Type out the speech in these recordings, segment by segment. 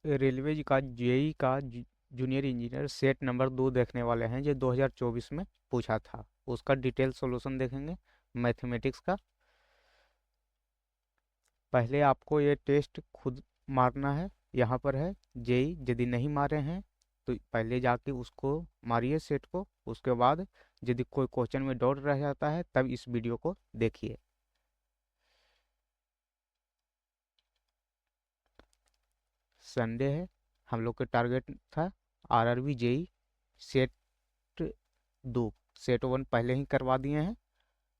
Railway जी का JEE का junior engineer set number 2 देखने वाले हैं, जो 2024 में पूछा था। उसका डिटेल सॉल्यूशन देखेंगे मैथमेटिक्स का। पहले आपको ये टेस्ट खुद मारना है, यहाँ पर है जेई। यदि नहीं मारे हैं तो पहले जाके उसको मारिए सेट को। उसके बाद यदि कोई क्वेश्चन में डाउट रह जाता है तब इस वीडियो को देखिए। संडे है, हम लोग का टारगेट था आरआरबी जेई सेट 2। सेट 1 पहले ही करवा दिए हैं,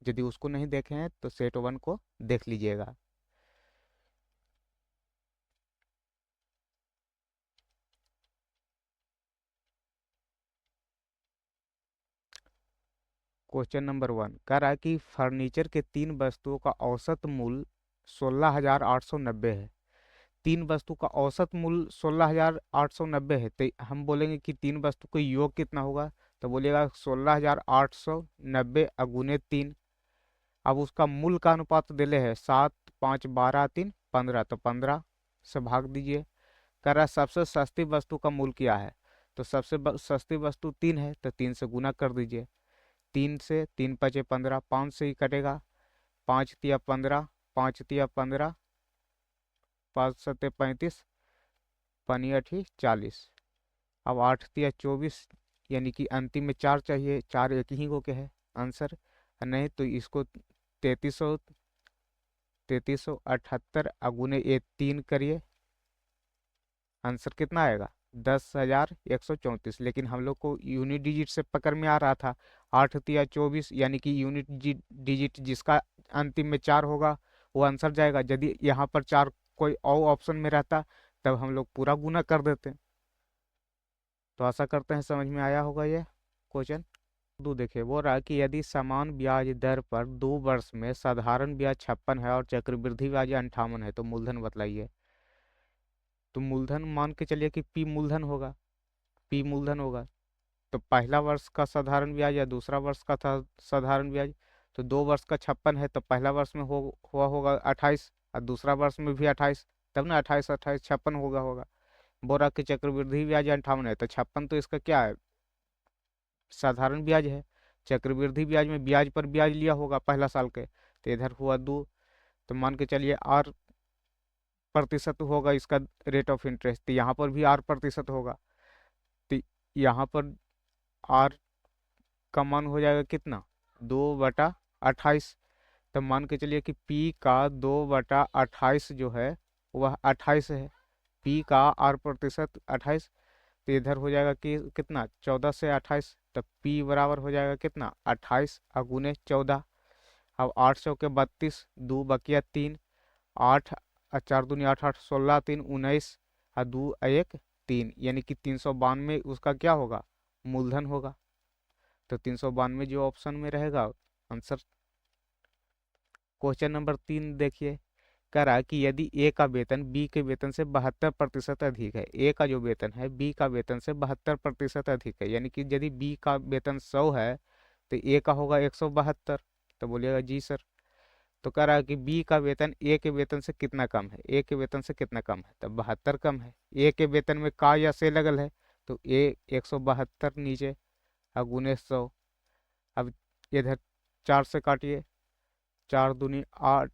यदि उसको नहीं देखे हैं तो सेट 1 को देख लीजिएगा। क्वेश्चन नंबर 1 कह रहा है कि फर्नीचर के 3 वस्तुओं का औसत मूल्य 16,890 है। 3 वस्तु का औसत मूल्य 16,890 है, तो हम बोलेंगे कि 3 वस्तु का योग कितना होगा। तो बोलिएगा 16,890 अगुने 3। अब उसका मूल का अनुपात दिले है 7, 5, 12, 3, 15, तो 15 से भाग दीजिए। कह रहा है सबसे सस्ती वस्तु का मूल क्या है। तो सबसे सस्ती वस्तु 3 है, तो 3 से गुना कर दीजिए। 3 से 3 पचे 15, 5 से ही कटेगा। 5 तिया 15, 5 तिया 15, 5 सत्ते 35, पनी अठी 40। अब 8 तिया 24, यानी कि अंतिम में 4 चाहिए। 4 एक ही को के है आंसर, नहीं तो इसको 3378 अगुने ये 3 करिए। आंसर कितना आएगा 10,134। लेकिन हम लोग को यूनिट डिजिट से पकड़ में आ रहा था। 8 तिया 24, यानी कि यूनिट डिजिट जिसका अंतिम में 4 होगा वो आंसर जाएगा। यदि यहाँ पर 4 कोई और ऑप्शन में रहता तब हम लोग पूरा गुना कर देते। तो आशा करते हैं समझ में आया होगा ये क्वेश्चन। दो देखिए, वो रहा कि यदि समान ब्याज दर पर 2 वर्ष में साधारण ब्याज 56 है और चक्रवृद्धि ब्याज 58 है, तो मूलधन बतलाइए। तो मूलधन मान के चलिए कि पी मूलधन होगा। पी मूलधन होगा तो पहला वर्ष का साधारण ब्याज या दूसरा वर्ष का था साधारण ब्याज। तो 2 वर्ष का 56 है, तो पहला वर्ष में हुआ होगा 28 और दूसरा वर्ष में भी 28। तब ना 28 28 56 होगा। बोरा के चक्रवृद्धि ब्याज 58 है, तो 56 तो इसका क्या है, साधारण ब्याज है। चक्रवृद्धि ब्याज में ब्याज पर ब्याज लिया होगा पहला साल के, तो इधर हुआ 2। तो मान के चलिए आर प्रतिशत होगा इसका रेट ऑफ इंटरेस्ट, तो यहाँ पर भी आर प्रतिशत होगा। तो यहाँ पर आर का मान हो जाएगा कितना, 2/28। तो मान के चलिए कि पी का 2/28 जो है वह 28 है। पी का आर प्रतिशत 28, तो इधर हो जाएगा कि कितना 14 से 28। तो पी बराबर हो जाएगा कितना 28 अगुने 14। अब 8 चौके 32, 2 बकिया 3, 8 और 4 दूनी 8, 8 16, 3 19 और 2 1 3, यानी कि 392 उसका क्या होगा, मूलधन होगा। तो 392 जो ऑप्शन में रहेगा आंसर। क्वेश्चन नंबर 3 देखिए, कह रहा है कि यदि ए का वेतन बी के वेतन से 72% अधिक है। ए का जो वेतन है बी का वेतन से 72% अधिक है, यानी कि यदि बी का वेतन 100 है तो ए का होगा 172। तो बोलिएगा जी सर। तो कह रहा है कि बी का वेतन ए के वेतन से कितना कम है। ए के वेतन से कितना कम है, तो 72 कम है। ए के वेतन में का या से लगल है, तो ए 172 नीचे अगुने 100। अब इधर 4 से काटिए, 4 दूनी 8,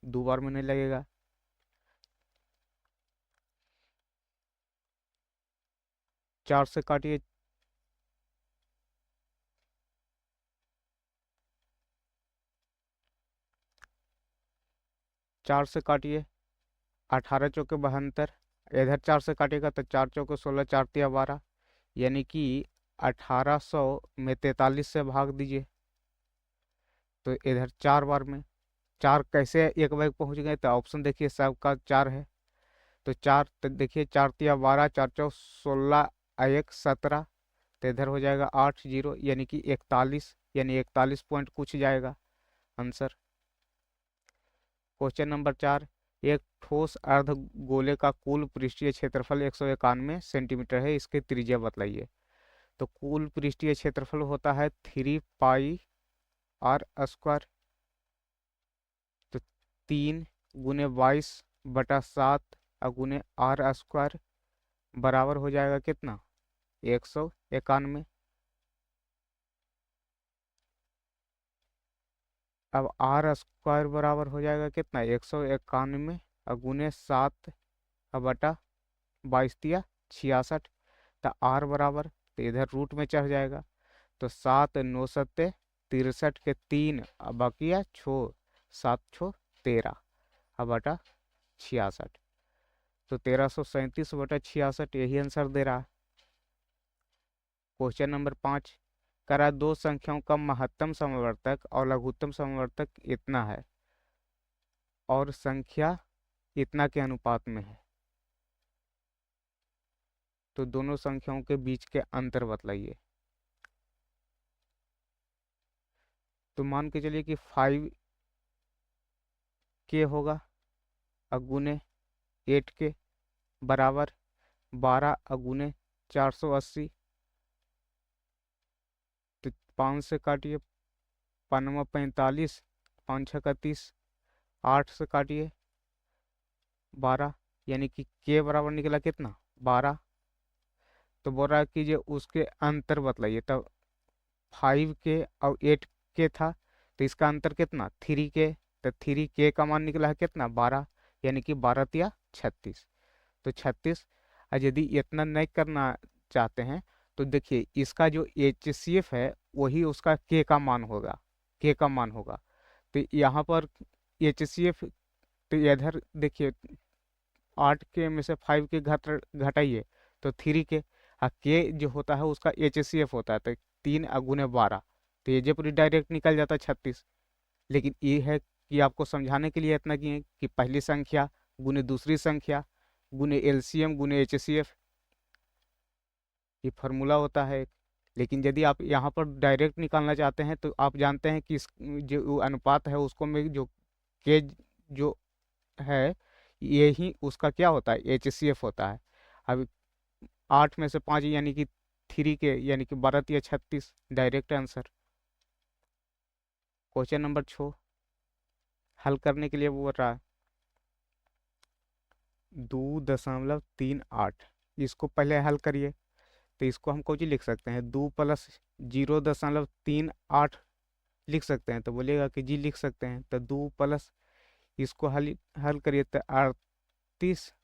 2 बार में नहीं लगेगा। 4 से काटिए, 4 से काटिए, 18 चौके 72। इधर 4 से काटिएगा तो 4 चौके 16, 4 तिया 12, यानी कि 1800 में 43 से भाग दीजिए। तो इधर 4 बार में 4 कैसे एक बार पहुंच गए, तो ऑप्शन देखिए सबका 4 है। तो 4 तो देखिए 4 तिया 12, 4 चौ 16, 1 17। तो इधर हो जाएगा 8 0, यानी कि 41, यानी 41 पॉइंट कुछ जाएगा आंसर। क्वेश्चन नंबर 4, एक ठोस अर्ध गोले का कुल पृष्ठीय क्षेत्रफल 191 सेंटीमीटर है, इसकी त्रिज्या बताइए। तो कुल पृष्ठीय क्षेत्रफल होता है 3 पाई r² तो 3 × 22/7 × r²। बराबर हो जाएगा कितना, 191। अब आर स्क्वायर बराबर हो जाएगा कितना, 191 और गुने 7 और बटा 22 66। तो आर बराबर, तो इधर रूट में चढ़ जाएगा, तो 7 9 सत्ते 63 के 3 अब बकिया छो, 7 6 13 अब बटा 66। तो 1337/66 यही आंसर दे रहा है। क्वेश्चन नंबर 5, करा दो संख्याओं का महत्तम समवर्तक और लघुत्तम समवर्तक इतना है और संख्या इतना के अनुपात में है, तो दोनों संख्याओं के बीच के अंतर बतलाइए। तो मान के चलिए कि 5k होगा अगुने 8k बराबर 12 अगुने 480। तो 5 से काटिए, 5 45, 5 6 31, 8 से काटिए 12, यानी कि k बराबर निकला कितना, 12। तो बोल रहा है कि जो उसके अंतर बतलाइए, तब 5k और 8k था, तो इसका अंतर कितना, 3k। तो 3k का मान निकला है कितना, 12, यानी कि 12 × 36। तो 36। और यदि इतना नहीं करना चाहते हैं तो देखिए इसका जो HCF है वही उसका k का मान होगा, k का मान होगा। तो यहाँ पर HCF, तो इधर देखिए 8k में से 5k घटाइए तो 3k, और k जो होता है उसका HCF होता है, तो 3 × 12, तो ये जो पूरी डायरेक्ट निकल जाता है 36। लेकिन ये है कि आपको समझाने के लिए इतना किए कि पहली संख्या गुने दूसरी संख्या गुने LCM गुने HCF, ये फार्मूला होता है एक। लेकिन यदि आप यहाँ पर डायरेक्ट निकालना चाहते हैं तो आप जानते हैं कि इस जो अनुपात है उसको में जो के जो है यही उसका क्या होता है, HCF होता है। अब 8 में से 5 यानी कि 3k, यानी कि 12 × 36 डायरेक्ट आंसर। क्वेश्चन नंबर 6 हल करने के लिए वो रहा 2.38, इसको पहले हल करिए। तो इसको हम कुछ लिख सकते हैं, 2 + 0.38 लिख सकते हैं, तो बोलिएगा कि जी लिख सकते हैं। तो 2 प्लस, इसको हल हल करिए तो 38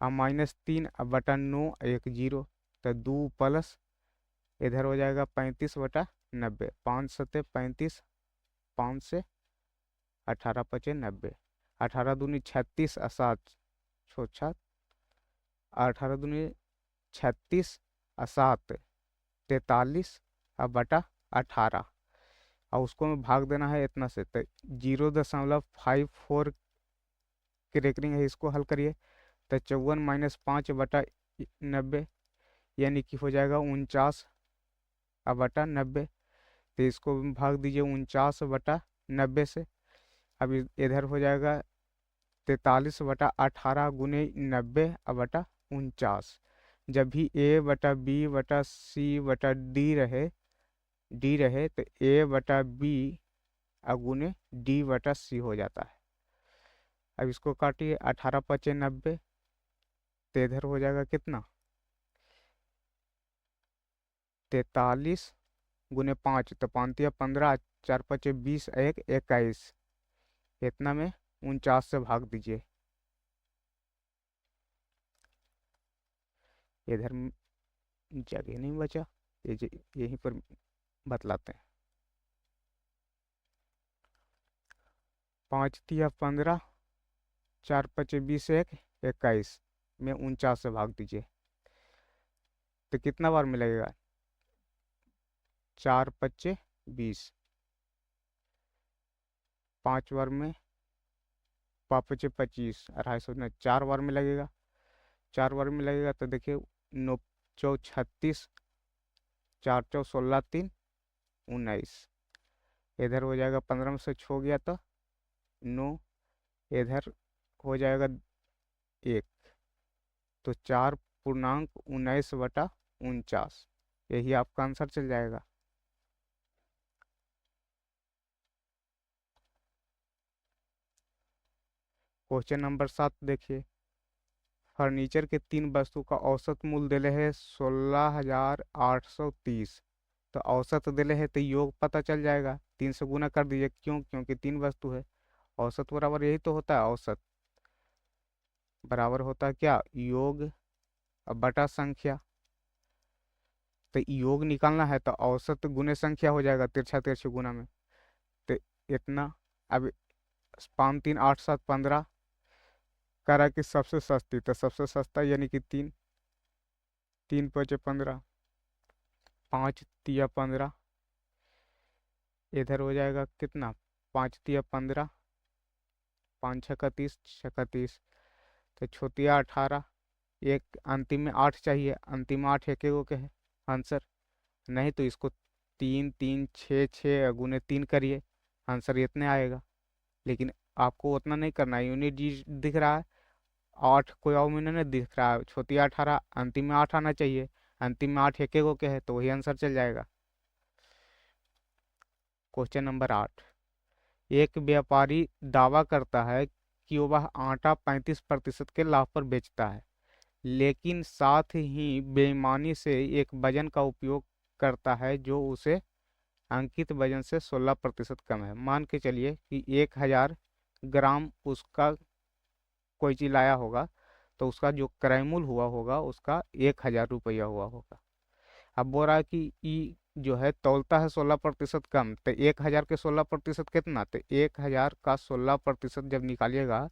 और -3 अब बटा 9 1 0। तो 2 प्लस इधर हो जाएगा 35/90, 5 × 7 = 35, 5 से 18 × 5 = 90, 18 दूनी 36 और 7 छो 18 दूनी 36 और 7 43 और बटा 18, और उसको में भाग देना है इतना से, तो 0.54 की रेकरिंग है, इसको हल करिए। तो 54 - 5/90, यानी कि हो जाएगा 49/90। तो इसको भाग दीजिए 49/90 से। अब इधर हो जाएगा 43/18 गुने 90/49। जब भी A/B/C/D रहे तो A/B गुने D/C हो जाता है। अब इसको काटिए, 18 × 5 = 90, तो इधर हो जाएगा कितना, 43 गुने 5, तो 5 × 3 = 15, 4 × 5 = 20, 1 21, इतना में 49 से भाग दीजिए। इधर जगह नहीं बचा, यहीं पर बतलाते हैं। 5 × 3 = 15, 4 × 5 = 20, 1 21 में 49 से भाग दीजिए। तो कितना बार में लगेगा, 4 × 5 = 20, 5 बार में 5 × 5 = 25, 250 में 4 बार में लगेगा। 4 बार में लगेगा तो देखिए 9 × 4 = 36, 4 × 4 = 16, 3 19, इधर हो जाएगा 15 में से छो गया तो 9, इधर हो जाएगा 1, तो 4 पूर्णांक 19/49, यही आपका आंसर चल जाएगा। क्वेश्चन नंबर 7 देखिए, फर्नीचर के 3 वस्तु का औसत मूल्य दिले है 16,830। तो औसत दिले है तो योग पता चल जाएगा, 3 से गुना कर दीजिए। क्यों? क्योंकि 3 वस्तु है। औसत बराबर यही तो होता है, औसत बराबर होता है क्या, योग बटा संख्या। तो योग निकालना है तो औसत गुने संख्या हो जाएगा, तिरछा तिरछी गुना में। तो इतना। अब 5 3 8 7 15 करा कि सबसे सस्ती, तो सबसे सस्ता यानी कि 3। 3 5 15, 5 तिया 15, इधर हो जाएगा कितना, 5 तिया 15, 5 छक्का 30, छक्का 30, तो छोटिया 18। एक अंतिम में 8 चाहिए, अंतिम में 8 एक एक के है आंसर। नहीं तो इसको 3 3 6 6 गुने 3 करिए, आंसर इतने आएगा। लेकिन आपको उतना नहीं करना है, यूनिट जी दिख रहा है, 8 कोई और महीना नहीं दिख रहा है, छोटी 18, अंतिम में 8 आना चाहिए। अंतिम में 8 एक एक के है तो वही आंसर चल जाएगा। क्वेश्चन नंबर 8, एक व्यापारी दावा करता है कि वह आटा 35% के लाभ पर बेचता है, लेकिन साथ ही बेईमानी से एक वजन का उपयोग करता है जो उसे अंकित वजन से 16% कम है। मान के चलिए कि 1,000 ग्राम उसका कोई चीज लाया होगा, तो उसका जो क्रय मूल्य हुआ होगा उसका 1,000 रुपया हुआ होगा। अब बोल रहा है कि ई जो है तौलता है 16% कम, तो 1,000 के 16% कितना, तो 1,000 का 16% जब निकालिएगा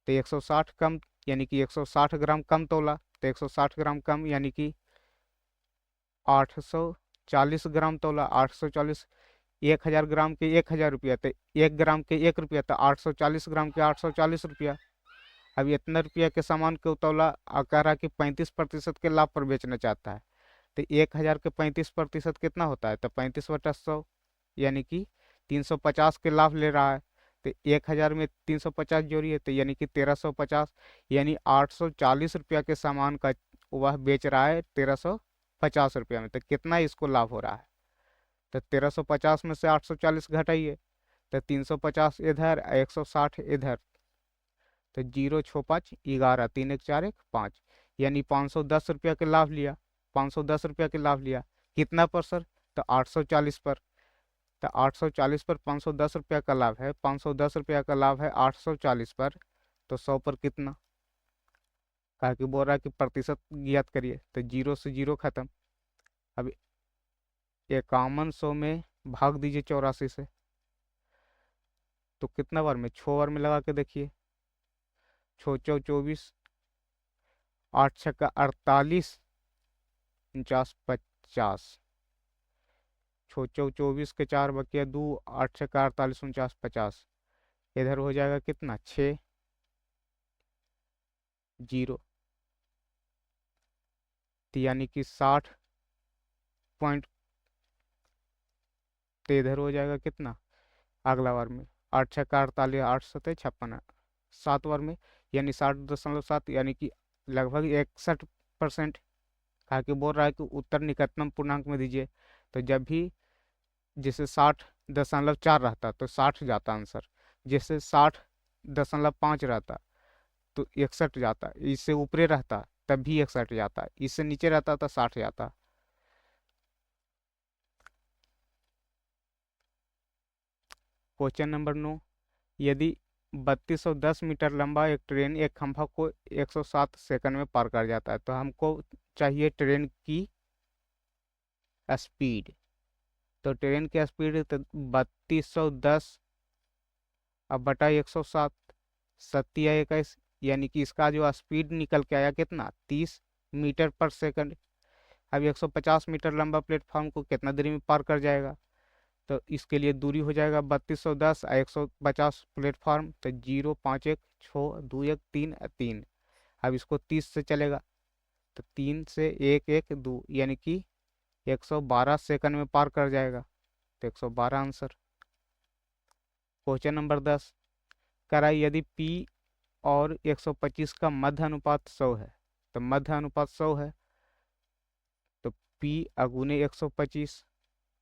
तो 160 कम, यानी कि 160 ग्राम कम तोला। तो 160 ग्राम कम यानी कि 840 ग्राम तोला। 840, 1,000 ग्राम के 1,000 रुपया, तो 1 ग्राम के 1 रुपया, तो 840 ग्राम के 840 रुपया। अब इतना रुपया के सामान को तौला, कह रहा कि 35% के लाभ पर बेचना चाहता है। तो 1,000 के 35% कितना होता है, तो 35/100, यानी कि 350 के लाभ ले रहा है। तो 1,000 में 350 जोड़िए तो यानी कि 1,350, यानी 840 रुपया के सामान का वह बेच रहा है 1,350 रुपया में। तो कितना इसको लाभ हो रहा है, तो 1,350 में से 840 घटाइए, तो 350 इधर, 160 इधर, तो 0 6 5 11, 3 1 4 1 5, यानी 510 रुपया के लाभ लिया। 510 रुपया के लाभ लिया, कितना पर सर, तो 840 पर। तो 840 पर 510 रुपया का लाभ है, 510 रुपया का लाभ है 840 पर, तो 100 पर कितना, कहा कि बोल रहा है कि प्रतिशत ज्ञात करिए। तो 0 से 0 खत्म। अब 5100 में भाग दीजिए 84 से, तो कितना बार में, 6 बार में लगा के देखिए। 6 चौ 24, 8 छक्का 48, 49 50। 6 चौ 24 के 4 बकिया 2, 8 छक्का 48, 49 50। इधर हो जाएगा कितना, 6 0, तो यानी कि 60 पॉइंट। तो इधर हो जाएगा कितना, अगला बार में 8 छक्का 48, 8 सतह 56, 7 बार में, यानी 60.7, यानी कि लगभग 61%। कहा कि बोल रहा है कि उत्तर निकटतम पूर्णांक में दीजिए। तो जब भी जैसे 60.4 रहता तो 60 जाता आंसर, जैसे 60.5 रहता तो 61 जाता, इससे ऊपरे रहता तब भी 61 जाता, इससे नीचे रहता तो 60 जाता। क्वेश्चन नंबर 9, यदि 3210 मीटर लंबा एक ट्रेन एक खंभा को 107 सेकंड में पार कर जाता है, तो हमको चाहिए ट्रेन की स्पीड। तो ट्रेन की स्पीड तो 3210 अब बटा 107, 7 या 21, यानी कि इसका जो स्पीड निकल के आया कितना, 30 मीटर पर सेकंड। अब 150 मीटर लंबा प्लेटफॉर्म को कितना देरी में पार कर जाएगा, तो इसके लिए दूरी हो जाएगा 3210 और 150 प्लेटफॉर्म, तो 0 5 1 6 2 1 3 3। अब इसको 30 से चलेगा, तो 3 से 1 1 2, यानी कि 112 सेकंड में पार कर जाएगा, तो 112 आंसर। क्वेश्चन नंबर 10, करा यदि P और 125 का मध्य अनुपात 100 है, तो मध्य अनुपात 100 है, तो P अगुने 125,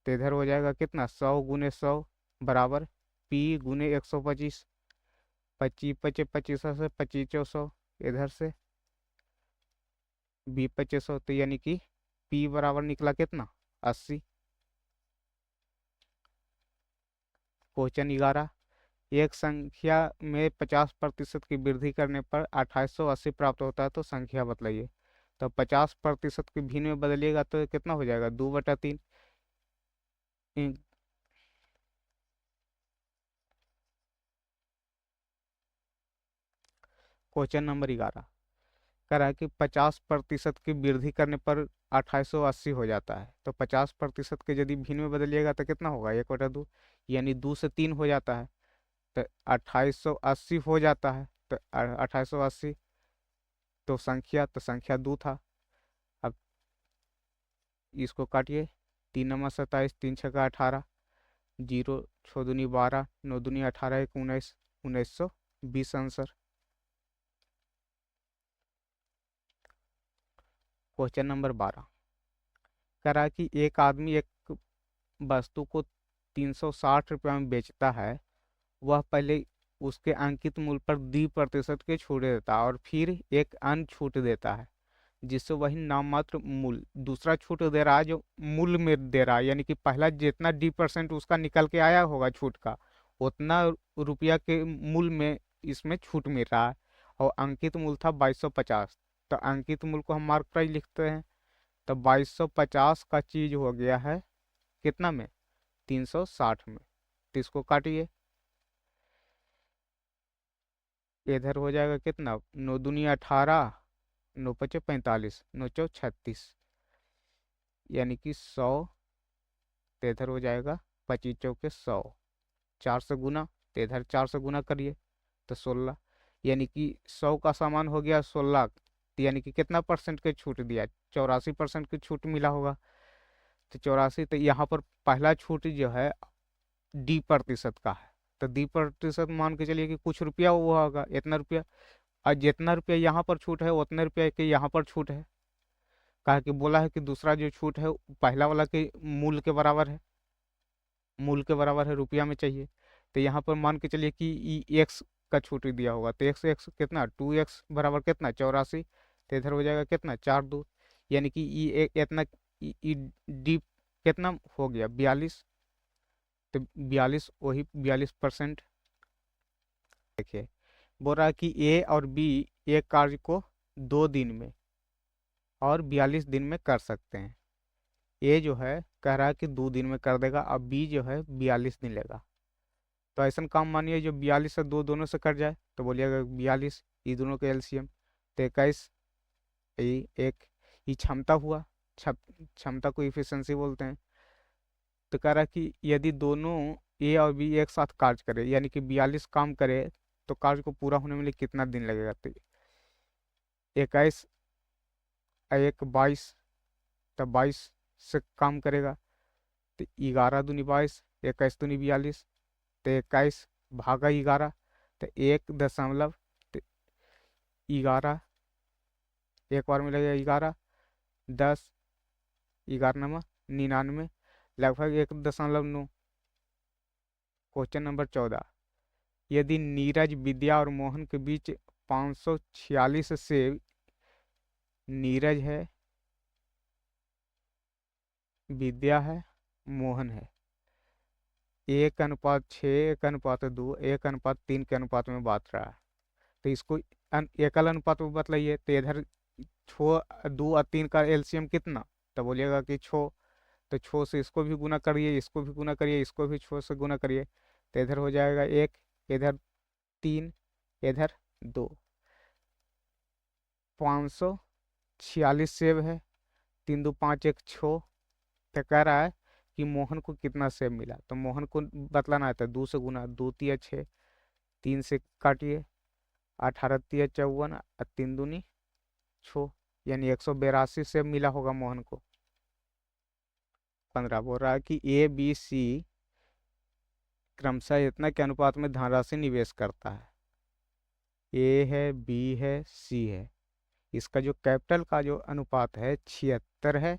तो इधर हो जाएगा कितना, 100 गुने 100 बराबर P गुने 125। 25 पचे 2500 से 2500, इधर से 20 2500, तो यानी कि P बराबर निकला कितना, 80। क्वेश्चन 11, एक संख्या में 50% की वृद्धि करने पर 2880 प्राप्त होता है, तो संख्या बतलाइए। तो 50% की भिन्न में बदलिएगा तो कितना हो जाएगा, 2/3। क्वेश्चन नंबर 11 कह रहा है कि 50% की वृद्धि करने पर 2880 हो जाता है, तो 50% के यदि भिन्न में बदलिएगा तो कितना होगा, 1/2, यानी 2 से 3 हो जाता है, तो 2880 हो जाता है। तो 2880, तो संख्या 2 था। अब इसको काटिए, 3×27, 3×6 18, 0×6×2 12, 9×2 18, 1×19, 1920 आंसर। क्वेश्चन नंबर 12 कह रहा है कि एक आदमी एक वस्तु को 360 रुपये में बेचता है। वह पहले उसके अंकित मूल्य पर 2% के छूट देता है और फिर एक अन्य छूट देता है, जिससे वही नाममात्र मूल्य दूसरा छूट दे रहा है जो मूल्य में दे रहा है, यानी कि पहला जितना 2% उसका निकल के आया होगा छूट का, उतना रुपया के मूल्य में इसमें छूट मिल रहा है। और अंकित मूल्य था 2250, तो अंकित मूल्य को हम मार्क प्राइस लिखते हैं। तो 2250 का चीज हो गया है कितना में, 360 में। तो इसको काटिए, इधर हो जाएगा कितना, 9×2 18, 9×5 45, 9×4 36, यानी कि 100। तो इधर हो जाएगा 25×4 100, 4 से गुना, तो इधर 4 से गुना करिए, तो 16, यानी कि 100 का सामान हो गया 16, तो यानी कि कितना परसेंट के छूट दिया, 84% की छूट मिला होगा। तो 84, तो यहाँ पर पहला छूट जो है 2% का है, तो 2% मान के चलिए कि कुछ रुपया हुआ होगा, इतना रुपया। और जितना रुपया यहाँ पर छूट है उतने रुपये के यहाँ पर छूट है। कहा कि बोला है कि दूसरा जो छूट है पहला वाला के मूल के बराबर है, मूल के बराबर है, रुपया में चाहिए। तो यहाँ पर मान के चलिए कि एक्स का छूट दिया होगा, तो एक्स एक्स कितना, 2x बराबर कितना, 84। तो इधर हो जाएगा कितना, 4×2, यानी कि इतना डी कितना हो गया, 42। तो 42 वही 42%। देखिए, बोल रहा है कि ए और बी एक कार्य को 2 दिन में और 42 दिन में कर सकते हैं। ए जो है कह रहा है कि 2 दिन में कर देगा, अब बी जो है 42 दिन लेगा। तो ऐसा काम मानिए जो 42 से 2 दोनों से कट जाए, तो बोलिएगा 42, ये दोनों के एलसीएम, तो 21, ये एक, ये क्षमता हुआ, क्षमता को इफिशिएंसी बोलते हैं। तो कह रहा है कि यदि दोनों ए और बी एक साथ कार्य करे, यानी कि 42 काम करे, तो कार्य को पूरा होने में कितना दिन लगेगा, तो 21 एक 22, तो 22 से काम करेगा, तो 11×2 22, 21×2 42, तो 21/11, तो 1 दशमलव, तो 11, एक बार में लगेगा 11, 10, 11×9 99, लगभग 1.9। क्वेश्चन नंबर 14, यदि नीरज, विद्या और मोहन के बीच 546 से, नीरज है, विद्या है, मोहन है, 1:6, 1:2, 1:3 के अनुपात में बांट रहा है, तो इसको एकल अनुपात में बतलाइए। तो इधर 2 और 3 का एलसीएम कितना, तो बोलिएगा कि 6, तो 6 से इसको भी गुना करिए, इसको भी गुना करिए, इसको भी 6 से गुना करिए, तो इधर हो जाएगा 1, इधर 3, इधर 2, 546 सेब है, 3×2 5 1 6। तो कह रहा है कि मोहन को कितना सेब मिला, तो मोहन को बतलाना है, तो 2 से गुना, 2×3 = 6, 3 से काटिए, 18×3 = 54, और 3×2 = 6, यानी 182 सेब मिला होगा मोहन को। 15 बोल रहा है कि ए बी सी क्रमशः इतना के अनुपात में धनराशि निवेश करता है, ए है, बी है, सी है। इसका जो कैपिटल का जो अनुपात है 76 है,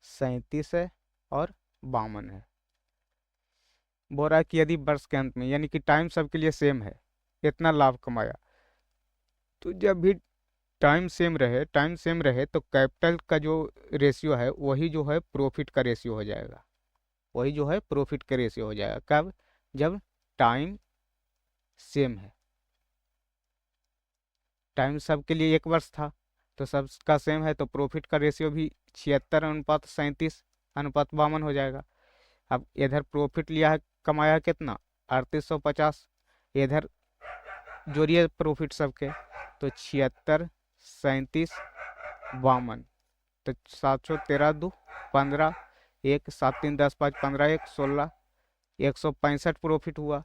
37 है और 52 है। बोल रहा है कि यदि वर्ष के अंत में, यानी कि टाइम सबके लिए सेम है, इतना लाभ कमाया। तो जब भी टाइम सेम रहे तो कैपिटल का जो रेशियो है वही जो है प्रॉफिट का रेशियो हो जाएगा। वही जो है प्रॉफिट का रेशियो हो जाएगा कब? जब टाइम सेम है। टाइम सबके लिए 1 वर्ष था, तो सबका सेम है, तो प्रॉफिट का रेशियो भी 76:37:52 हो जाएगा। अब इधर प्रॉफिट लिया है, कमाया कितना? 3850। इधर जोड़िए प्रॉफिट सबके, तो 76:37:52, तो 713 2 15, 1 7 3 10 5 15 1 16, 165 प्रॉफिट हुआ।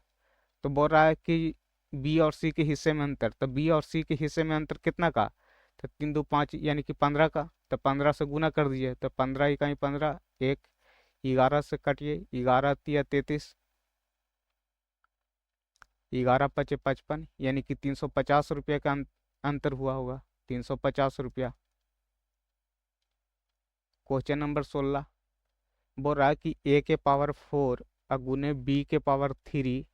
तो बोल रहा है कि बी और सी के हिस्से में अंतर, तो बी और सी के हिस्से में अंतर कितना का? तो 3 2 5 यानी कि 15 का, तो 15 से गुना कर दीजिए, तो 15 इकाई 15, एक 11 से काटिए, 11 तिया 33, 11 पचे 55, यानी कि 350 रुपये का अंतर हुआ होगा। 350 रुपया। क्वेश्चन नंबर 16 बोल रहा है कि ए के पावर 4 अगुने बी के पावर 3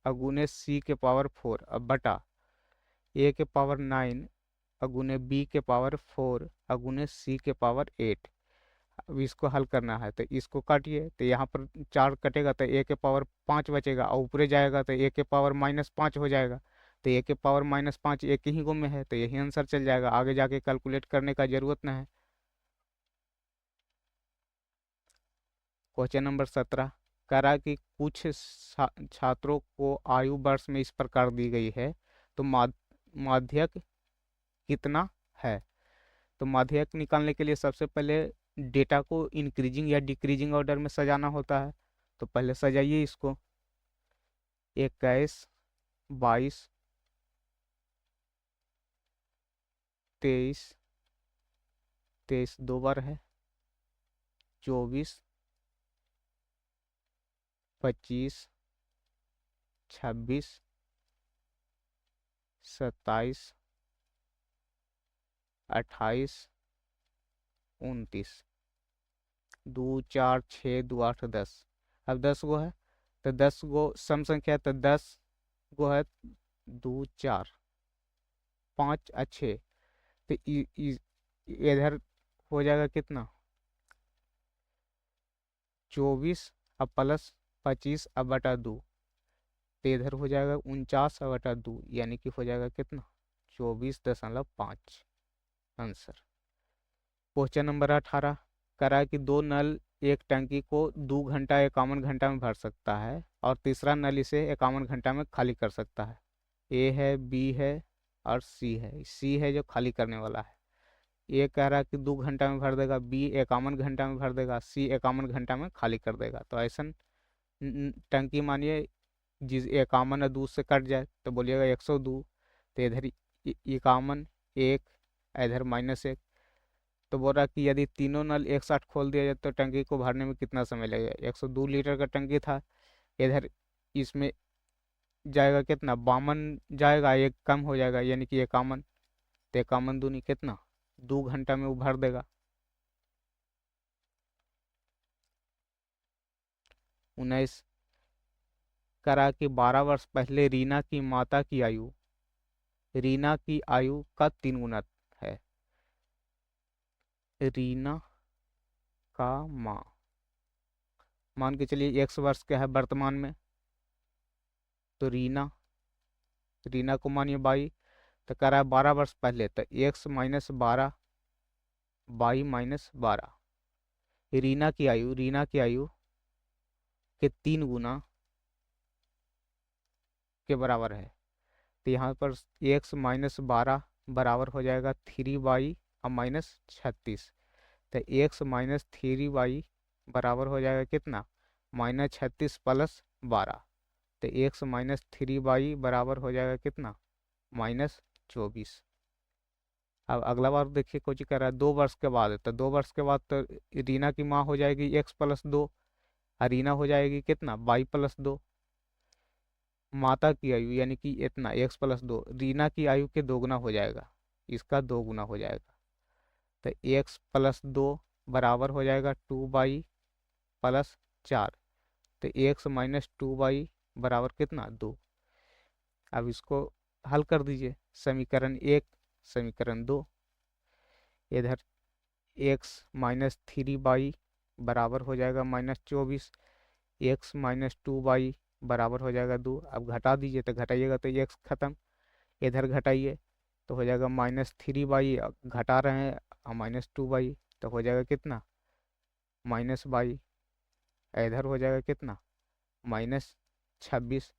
अगुने सी के पावर 4 अब बटा ए के पावर 9 अगुने बी के पावर 4 अगुने सी के पावर 8। अब इसको हल करना है, तो इसको काटिए, तो यहाँ पर 4 कटेगा तो ए के पावर 5 बचेगा, और ऊपरे जाएगा तो ए के पावर -5 हो जाएगा। तो ए के पावर -5 एक ही गो में है, तो यही आंसर चल जाएगा, आगे जाके कैलकुलेट करने का जरूरत नहीं है। क्वेश्चन नंबर 17 कह रहा है कि कुछ छात्रों को आयु वर्ष में इस प्रकार दी गई है, तो माध्यक कितना है? तो माध्यक निकालने के लिए सबसे पहले डेटा को इंक्रीजिंग या डिक्रीजिंग ऑर्डर में सजाना होता है। तो पहले सजाइए इसको। 21 22 23, 23 दो बार है, 24 25 26 27 28 29, 2 4 6 2 8 10। अब 10 गो है, तो 10 गो सम संख्या है, तो 10 गो है, 2 4 5 अच्छे, तो इधर हो जाएगा कितना? 24 अब प्लस 25 अब बटा 2, तो इधर हो जाएगा 49 अब बटा 2, यानी कि हो जाएगा कितना? 24.5 आंसर। क्वेश्चन नंबर 18 करा कि दो नल एक टंकी को 2 घंटा 51 घंटा में भर सकता है, और तीसरा नल इसे 51 घंटा में खाली कर सकता है। ए है, बी है और सी है जो खाली करने वाला है। ए कह रहा है कि 2 घंटा में भर देगा, बी 51 घंटा में भर देगा, सी 51 घंटा में खाली कर देगा। तो ऐसा टंकी मानिए जिस 51 और 2 से कट जाए, तो बोलिएगा 102, तो इधर 51 1, इधर -1। तो बोल रहा कि यदि तीनों नल एक साथ खोल दिया जाए तो टंकी को भरने में कितना समय लगेगा? 102 लीटर का टंकी था, इधर इसमें जाएगा कितना? 52 जाएगा, एक कम हो जाएगा, यानी कि 51, तो 51 दूनी कितना? 2 घंटा में वो भर देगा। 19 करा कि 12 वर्ष पहले रीना की आयु का 3 गुना है। रीना का माँ मान के चलिए 100 वर्ष का है वर्तमान में, तो रीना को मानिए 22, तो कह रहा है 12 वर्ष पहले, तो 1 - 12 22 - 12, रीना की आयु के 3 गुना के बराबर है। तो यहाँ पर 1 - 12 बराबर हो जाएगा 3 और -36, तो 1 - 3 बराबर हो जाएगा कितना? -36 प्लस 12, तो 1 - 3 बराबर हो जाएगा कितना? -24। अब अगला बार देखिए कोची कर रहा है 2 वर्ष के बाद है, तो 2 वर्ष के बाद तो रीना की माँ हो जाएगी x+2, और रीना हो जाएगी कितना? y+2। माता की आयु यानी कि इतना x+2 रीना की आयु के 2 गुना हो जाएगा, इसका 2 गुना हो जाएगा, तो x+2 बराबर हो जाएगा 2y+4, तो x - 2y बराबर कितना? 2। अब इसको हल कर दीजिए। समीकरण 1, समीकरण 2, इधर x-3y बराबर हो जाएगा -24, x-2y बराबर हो जाएगा 2। अब घटा दीजिए, तो घटाइएगा तो x खत्म, इधर घटाइए तो हो जाएगा -3y, घटा रहे हैं, -2y, तो हो जाएगा कितना, -y, इधर हो जाएगा कितना, -26,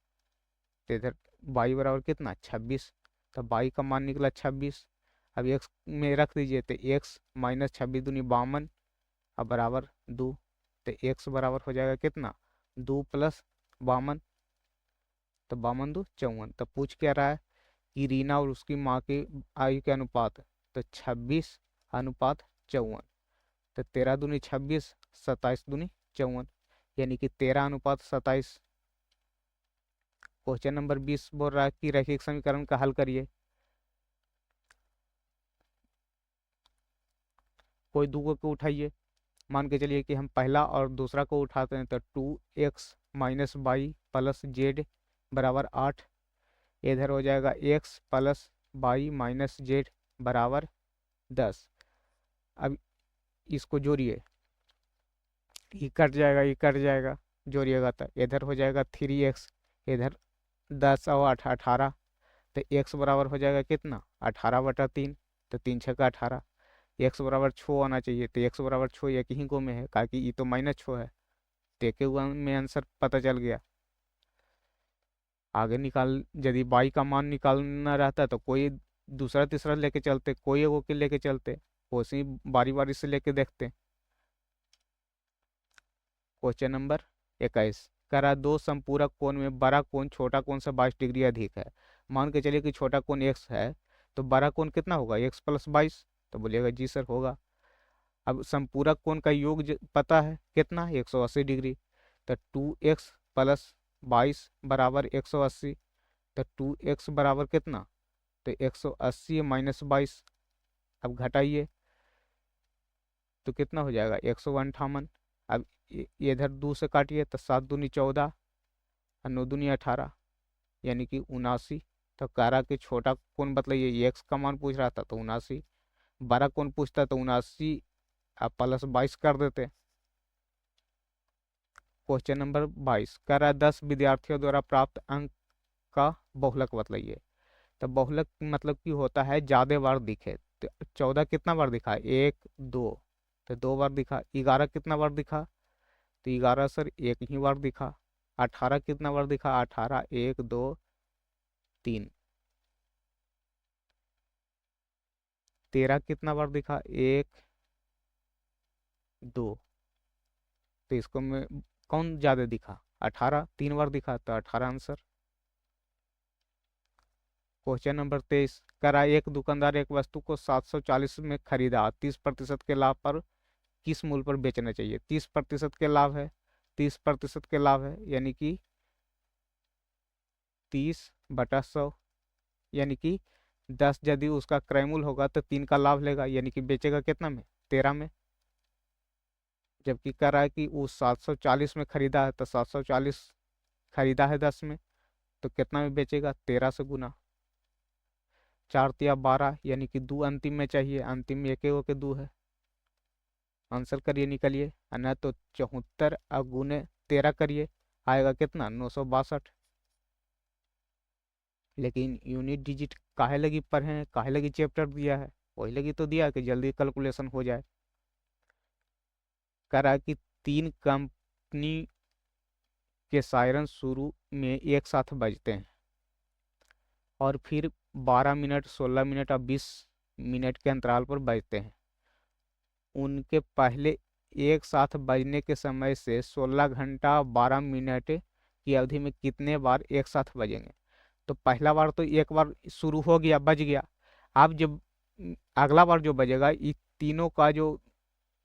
तो इधर y बराबर कितना, 26, तो y का मान निकला 26। अब x में रख दीजिए, तो x -26 दूनी 52, अब बराबर 2, तो x बराबर हो जाएगा कितना, 2 + 52, तो 52 2 54। तो पूछ क्या रहा है कि रीना और उसकी माँ की आयु के अनुपात, तो 26:54, तो 13 दूनी 26, 27 दूनी 54, यानी कि 13:27। क्वेश्चन नंबर 20 बोल रहा है कि रैखिक समीकरण का हल करिए। कोई दूगो को उठाइए। मान के चलिए कि हम पहला और दूसरा को उठाते हैं, तो 2x - y + z बराबर 8, इधर हो जाएगा x + y - z बराबर 10। अब इसको जोड़िए, ये कट जाएगा, ये कट जाएगा, जोड़िएगा तो इधर हो जाएगा 3x, इधर 10 और 8 18, तो x बराबर हो जाएगा कितना, 18/3, तो 3 6 का 18, x बराबर 6 आना चाहिए, तो x बराबर 6 एक ही गो में है, क्योंकि ये तो -6 है, तो एक हुआ में आंसर पता चल गया। आगे निकाल, यदि y का मान निकालना रहता तो कोई दूसरा तीसरा लेके चलते, कोई एगो के लेके चलते, उसी बारी बारी से लेके देखते। क्वेश्चन नंबर 21, करा दो संपूरक कोण में बड़ा कोण छोटा कोण से 22 डिग्री अधिक है। मान के चलिए कि छोटा कोण x है, तो बड़ा कोण कितना होगा, x + 22, तो बोलिएगा जी सर होगा। अब संपूरक कोण का योग पता है कितना, 180 डिग्री, तो 2x + 22 बराबर 180, तो 2x बराबर कितना, तो 180 - 22, अब घटाइए तो कितना हो जाएगा, 158। अब ये इधर 2 से काटिए, तो 7 दूनी 14 और 9 दूनी 18, यानी कि 79। तो कह रहा कि छोटा कौन बतलाइए, ये एक्स का मान पूछ रहा था तो 79, बड़ा कौन पूछता तो 79 आप +22 कर देते। क्वेश्चन नंबर 22, कह रहा है 10 विद्यार्थियों द्वारा प्राप्त अंक का बहुलक बतलाइए। तो बहुलक मतलब कि होता है ज्यादा बार दिखे, तो 14 कितना बार दिखा, 1 2, तो 2 बार दिखा। 11 कितना बार दिखा, तो 11 सर एक ही बार दिखा। 18 कितना बार दिखा, 18 1 2 3। 13 कितना बार दिखा, 1 2, तो इसको में कौन ज्यादा दिखा, 18 3 बार दिखा, तो 18 आंसर। क्वेश्चन नंबर 23, करा एक दुकानदार एक वस्तु को 740 में खरीदा, 30% के लाभ पर किस मूल्य पर बेचना चाहिए। 30% के लाभ है, 30% के लाभ है, यानी कि 30/100, यानी कि 10 यदि उसका क्रय मूल्य होगा तो 3 का लाभ लेगा, यानी कि बेचेगा कितना में, 13 में। जबकि कह रहा है कि वो 740 में खरीदा है, तो 740 खरीदा है 10 में, तो कितना में बेचेगा, 13 से गुना। 4 तिया 12, यानी कि 2 अंतिम में चाहिए, अंतिम में एक के 2 है। आंसर करिए, निकलिए, न तो 74 और गुने 13 करिए, आएगा कितना, 962। लेकिन यूनिट डिजिट काहे लगी पढ़े, काहे लगी चैप्टर दिया है, वही लगी तो दिया कि जल्दी कैलकुलेशन हो जाए। कह रहा है कि 3 कंपनी के सायरन शुरू में एक साथ बजते हैं और फिर 12 मिनट, 16 मिनट और 20 मिनट के अंतराल पर बजते हैं। उनके पहले एक साथ बजने के समय से 16 घंटा 12 मिनट की अवधि में कितने बार एक साथ बजेंगे। तो पहला बार तो एक बार शुरू हो गया, बज गया। अब जब अगला बार जो बजेगा, ये तीनों का जो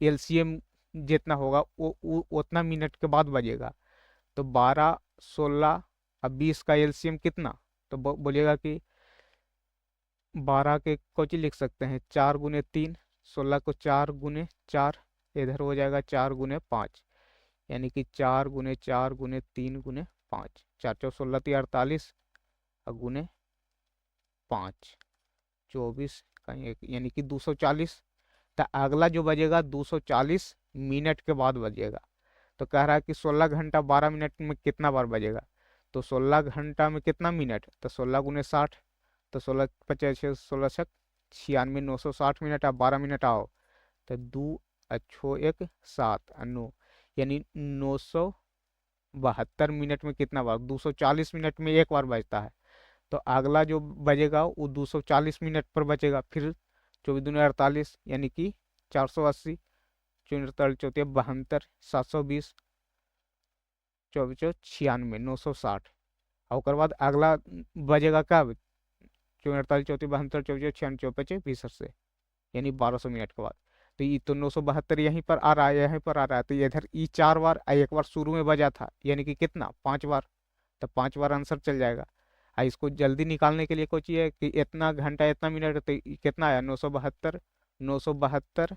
एलसीएम जितना होगा वो उतना मिनट के बाद बजेगा। तो 12 16 और 20 का एलसीएम कितना, तो बोलिएगा कि 12 के कोची लिख सकते हैं, 4 गुने 3, 16 को 4 गुने 4, इधर हो जाएगा 4 गुने 5, यानी कि 4 गुने 4 गुने 3 गुने 5, 4 4 16 3 48, अगुने 5, 24 कहीं एक, यानी कि 240। तो अगला जो बजेगा 240 मिनट के बाद बजेगा। तो कह रहा है कि 16 घंटा 12 मिनट में कितना बार बजेगा। तो 16 घंटा में कितना मिनट, तो 16 × 60, तो 16×5 = 96, 96 × 96 = 960 मिनट। आप 12 मिनट आओ, तो 2 × 7 = 9, यानी 972 मिनट में कितना बार, 240 मिनट में एक बार बजता है। तो अगला जो बजेगा वो 240 मिनट पर बचेगा। फिर 24×2 = 48, यानी कि 480, 4×3 = 72, 720, 24×96 960। और उसके बाद अगला बजेगा कब, 24, 48, 74, 24, 96, 25, 20 से, यानी 1200 मिनट के बाद। तो ये तो 972 यहीं पर आ रहा है, यहीं पर आ रहा है। तो इधर ई 4 बार, एक बार शुरू में बजा था, यानी कि कितना, 5 बार। तो 5 बार आंसर चल जाएगा। इसको जल्दी निकालने के लिए कुछ ये कि इतना घंटा इतना मिनट, तो कितना आया, 972, 972।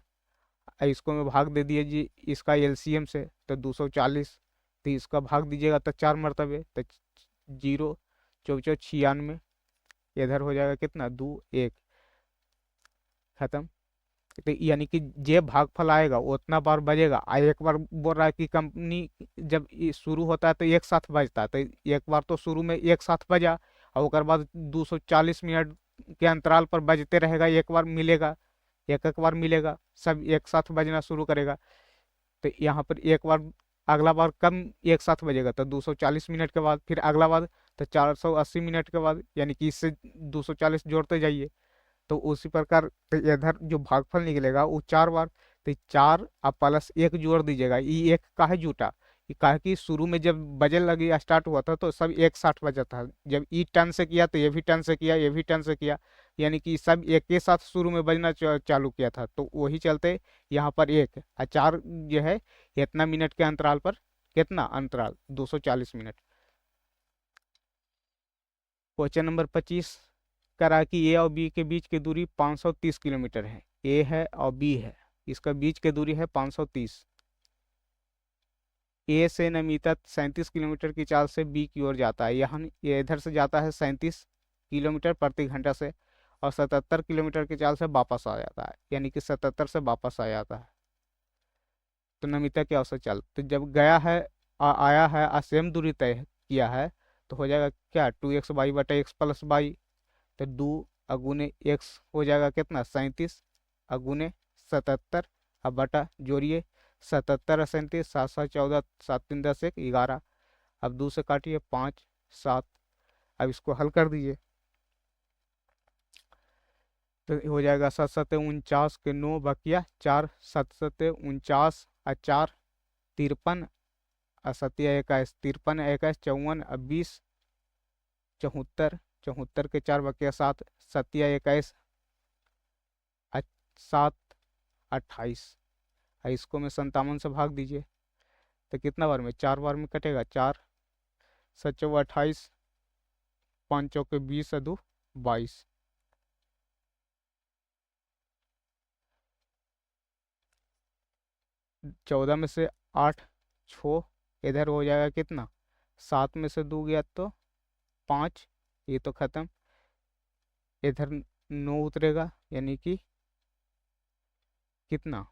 इसको में भाग दे दिए जी इसका एलसीएम से, तो 240। तो इसका भाग दीजिएगा तो 4 मरतबे, तो 0, 24, 96। इधर हो जाएगा कितना, 2, 1, खत्म। तो यानी कि जे भागफल आएगा वो उतना बार बजेगा। एक बार बोल रहा है कि कंपनी जब ये शुरू होता है तो एक साथ बजता है, तो एक बार तो शुरू में एक साथ बजा, और उसके बाद 240 मिनट के अंतराल पर बजते रहेगा, एक बार मिलेगा, एक एक बार मिलेगा, सब एक साथ बजना शुरू करेगा। तो यहाँ पर एक बार, अगला बार कम एक साथ बजेगा, तो 240 मिनट के बाद, फिर अगला बार तो 480 मिनट के बाद, यानी कि इससे 240 जोड़ते जाइए। तो उसी प्रकार तो इधर जो भागफल निकलेगा वो 4 बार। तो 4 और +1 जोड़ दीजिएगा, ये एक काहे जुटा, ये काहे कि शुरू में जब बजल लगी स्टार्ट हुआ था तो सब एक साथ बजा था। जब ई टर्न से किया तो ये भी टर्न से किया, ये भी टर्न से किया, यानी कि सब एक के साथ शुरू में बजना चालू किया था। तो वही चलते यहाँ पर एक और 4 जो है, इतना मिनट के अंतराल पर, कितना अंतराल, 240 मिनट। क्वेश्चन नंबर 25 करा कि ए और बी के बीच की दूरी 530 किलोमीटर है। ए है और बी है, इसका बीच की दूरी है 530। ए से नमिता 37 किलोमीटर की चाल से बी की ओर जाता है। यहाँ ये इधर से जाता है 37 किलोमीटर प्रति घंटा से, और 77 किलोमीटर की चाल से वापस आ जाता है, यानी कि 77 से वापस आ जाता है। तो नमिता की औसत चाल, तो जब गया है आया है और सेम दूरी तय किया है, तो हो जाएगा क्या, 2x/x+y। तो 2 × x हो जाएगा कितना, 37, × 77, अब बटा जोड़िए, 77 और 37, 7 7 14, 7 3 10 1 11। अब 2 से काटिए, 5 7। अब इसको हल कर दीजिए, तो हो जाएगा 7 7 49 के 9 बकिया 4, 7 7 49 और 4 53, और 7 21 53, 21 54, और 20 74, 74 के 4 बकिया 7, 7 21 और 7 28। और इसको में 57 से भाग दीजिए, तो कितना बार में, 4 बार में कटेगा, 4 7 28, 5 चौके 20 और 2 22। 14 में से 8 छो, इधर हो जाएगा कितना, 7 में से 2 गया तो 5, ये तो खत्म। इधर 9 उतरेगा, यानी कि कितना,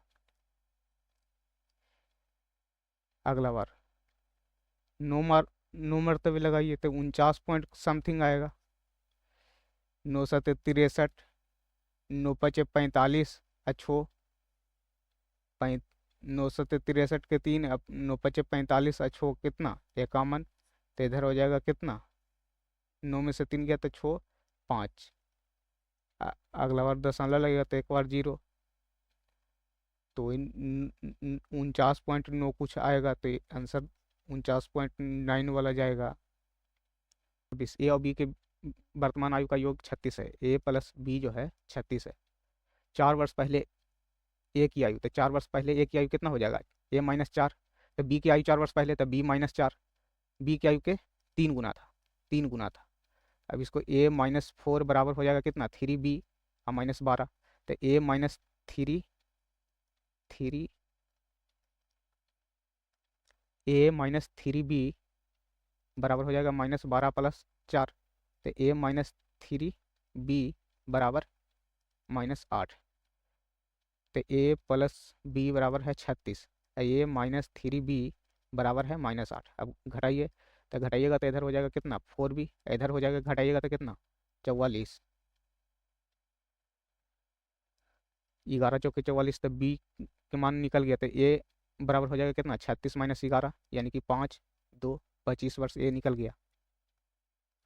अगला बार 9 मरतबे लगाइए, तो 49 पॉइंट समथिंग आएगा। 9 7 63, 9 5 45, अच्छो 9 7 63 के 3, अब 9 5 45, अच्छो कितना, 51। तो इधर हो जाएगा कितना, 9 में से 3 गया तो छो 5। अगला बार दशमलव लगेगा तो एक बार 0। तो 49.9 कुछ आएगा, तो आंसर 49.9 वाला जाएगा। 20, ए और बी के वर्तमान आयु का योग 36 है। ए प्लस बी जो है 36 है। 4 वर्ष पहले ए की आयु, तो 4 वर्ष पहले ए की आयु कितना हो जाएगा, A-4। तो बी की आयु 4 वर्ष पहले, तो B-4, बी की आयु के 3 गुना था, 3 गुना था। अब इसको A-4 बराबर हो जाएगा कितना, 3B और -12। तो A-3B बराबर हो जाएगा -12 + 4। तो ए माइनस 3b बराबर -8। तो ए प्लस बी बराबर है 36, ए माइनस 3b बराबर है -8। अब घटाइए, तो घटाइएगा तो इधर हो जाएगा कितना 4b, इधर हो जाएगा घटाइएगा तो कितना 44, 11 चौके 44। तो बी के मान निकल गया, तो ए बराबर हो जाएगा कितना 36 माइनस 11, यानी कि 5 2 25 वर्ष ए निकल गया।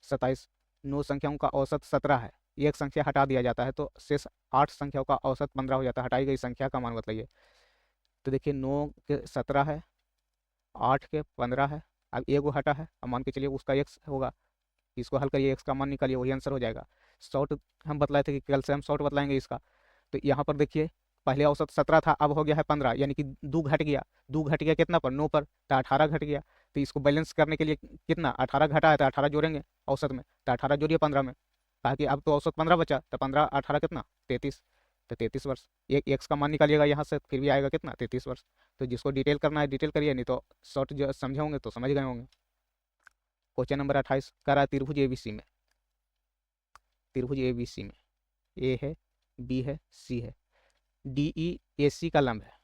27, 9 संख्याओं का औसत 17 है, एक संख्या हटा दिया जाता है तो शेष 8 संख्याओं का औसत 15 हो जाता है। हटाई गई संख्या का मान बताइए। तो देखिए 9 के 17 है, 8 के 15 है, अब एक वो हटा है, अब मान के चलिए उसका x होगा, इसको हल करिए, x का मान निकालिए, वही आंसर हो जाएगा। शॉर्ट हम बतलाए थे कि कल से हम शॉर्ट बतलाएंगे इसका। तो यहाँ पर देखिए पहले औसत 17 था, अब हो गया है 15, यानी कि 2 घट गया। 2 घट गया कितना पर 9 पर, तो 18 घट गया। तो इसको बैलेंस करने के लिए कितना 18 घटा है, तो 18 जोड़ेंगे औसत में, तो 18 जोड़िए 15 में, कहा कि अब तो औसत 15 बचा, तो 15 18 कितना 33, तो 33 वर्ष। एक एक्स का मान निकालिएगा यहाँ से, फिर भी आएगा कितना 33 वर्ष। तो जिसको डिटेल करना है डिटेल करिए, नहीं तो शॉर्ट जो समझे होंगे तो समझ गए होंगे। क्वेश्चन नंबर 28 करा त्रिभुज एबीसी में, त्रिभुज एबीसी में ए है, बी है, सी है, डी ई ए सी का लंब है।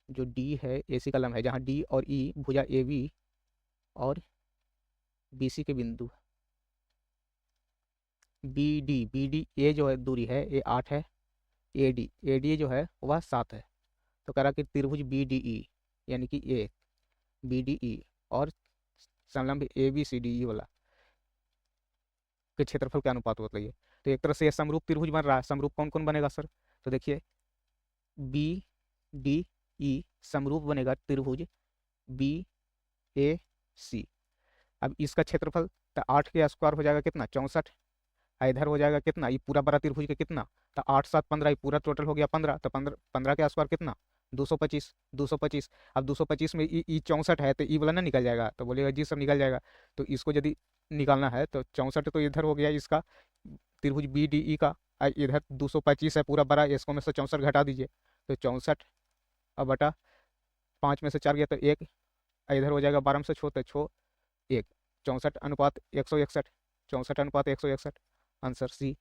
जो डी है ए सी का लंब है, जहाँ डी और ई भुजा ए बी और बी सी के बिंदु। बी डी ए जो है दूरी है ये 8 है, ए डी जो है वह 7 है। तो कह रहा कि त्रिभुज बी डी ई, यानी कि ए बी डी ई और समलंब A B C D E वाला के क्षेत्रफल के अनुपात बताइए। तो एक तरह से यह समरूप त्रिभुज बन रहा है। समरूप कौन कौन बनेगा सर? तो देखिए बी डी ई समरूप बनेगा त्रिभुज बी ए सी। अब इसका क्षेत्रफल तो 8 के स्क्वायर हो जाएगा कितना 64, इधर हो जाएगा कितना ये पूरा बड़ा त्रिभुज के कितना, तो 8 7 15, ये पूरा टोटल हो गया 15, तो 15 के स्क्वायर कितना 225, 225। अब 225 में ई 64 है, तो ई वाला ना निकल जाएगा, तो बोलेगा जी सब निकल जाएगा। तो इसको यदि निकालना है तो 64 तो इधर हो गया इसका त्रिभुज बी डी ई का, इधर 225 है पूरा बड़ा, इसको में से 64 घटा दीजिए, तो 64 अब बटा 5 में से 4 गया तो 1, इधर हो जाएगा 12 में से 6 तो 6 1, 64 अनुपात 161, 64 अनुपात 161, आंसर सी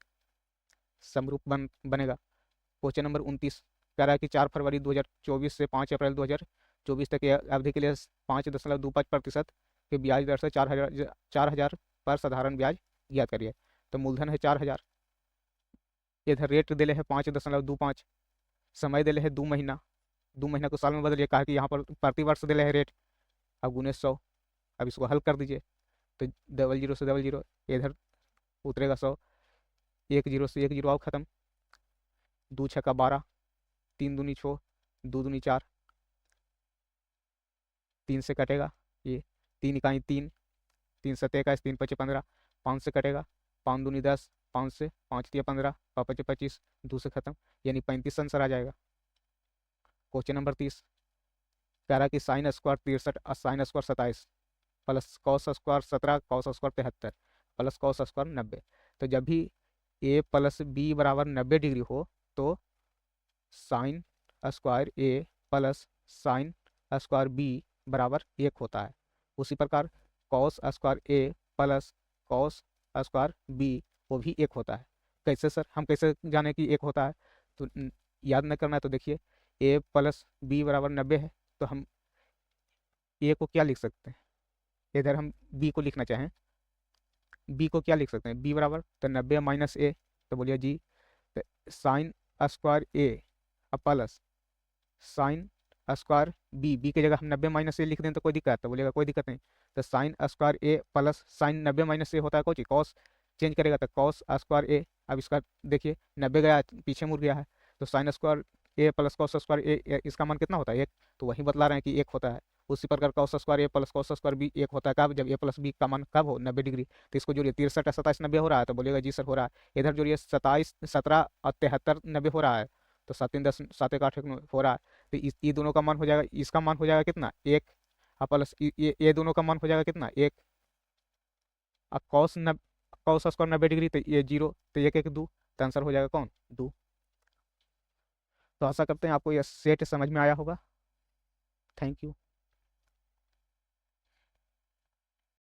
समरूप बनेगा। क्वेश्चन नंबर 29 कह रहा है कि 4 फरवरी 2024 से 5 अप्रैल 2024 तक की अवधि के लिए 5.25% के ब्याज दर से 4,000 पर साधारण ब्याज ज्ञात करिए। तो मूलधन है 4,000, इधर रेट दिले है 5.25, समय दिले है 2 महीना, 2 महीना को साल में बदलिए, कहा कि यहाँ पर प्रति वर्ष दिले है रेट, अब गुने 100। अब इसको हल कर दीजिए, तो 00 से 00 इधर उतरेगा 100, 10 से 10 आओ खत्म, 2 छक्का 12, 3 दूनी 6, 2 दूनी 4, 3 से कटेगा ये 3 इकाई 3, 3 सत्ते 21, 3 पचे 15, 5 से कटेगा, 5 दूनी 10, 5 से 5 दिया 15, 5 पचे 25, 2 से खत्म, यानी 35 आंसर आ जाएगा। क्वेश्चन नंबर 30 कह रहा कि साइन स्क्वायर 63 और sine square 27 plus cos square 17 cos square 73 plus cos square 90। तो जब भी ए प्लस बी बराबर 90 डिग्री हो तो sine square A plus sine square B बराबर 1 होता है। उसी प्रकार cos square A plus cos square B वो भी 1 होता है। कैसे सर, हम कैसे जाने कि 1 होता है? तो याद न करना है तो देखिए ए प्लस बी बराबर 90 है, तो हम ए को क्या लिख सकते हैं, इधर हम बी को लिखना चाहें, बी को क्या लिख सकते हैं, बी बराबर तो 90 माइनस ए, तो बोलिए जी तो sine square A plus sine square B, B की जगह हम 90 माइनस ए लिख दें तो कोई दिक्कत है? तो बोलिएगा कोई दिक्कत नहीं। तो sine square A plus sign 90 minus ए होता है कौन सी कॉस, चेंज करेगा तो कॉस स्क्वायर ए। अब इसका देखिए 90 गया पीछे मुड़ गया है, तो sine square A plus cos square ए इसका मान कितना होता है 1, तो वही बतला रहे हैं कि 1 होता है। उसी प्रकार cos square A plus cos square B 1 होता है कब, जब ए प्लस बी का मान कब हो 90 डिग्री। तो इसको जोड़िए 63 27 90 हो रहा है, तो बोलिएगा जी सर हो रहा है। इधर जोड़िए 27 17 और 73 90 हो रहा है, तो 7 3 10 7 1 8 हो रहा है। तो ये दोनों का मान हो जाएगा, इसका मान हो जाएगा कितना 1 प्लस ये दोनों का मान हो जाएगा कितना 1, और कॉस स्क्वायर 90 डिग्री तो ये 0, तो 1 1 2, तो आंसर हो जाएगा कौन 2। तो आशा करते हैं आपको यह सेट समझ में आया होगा। Thank you.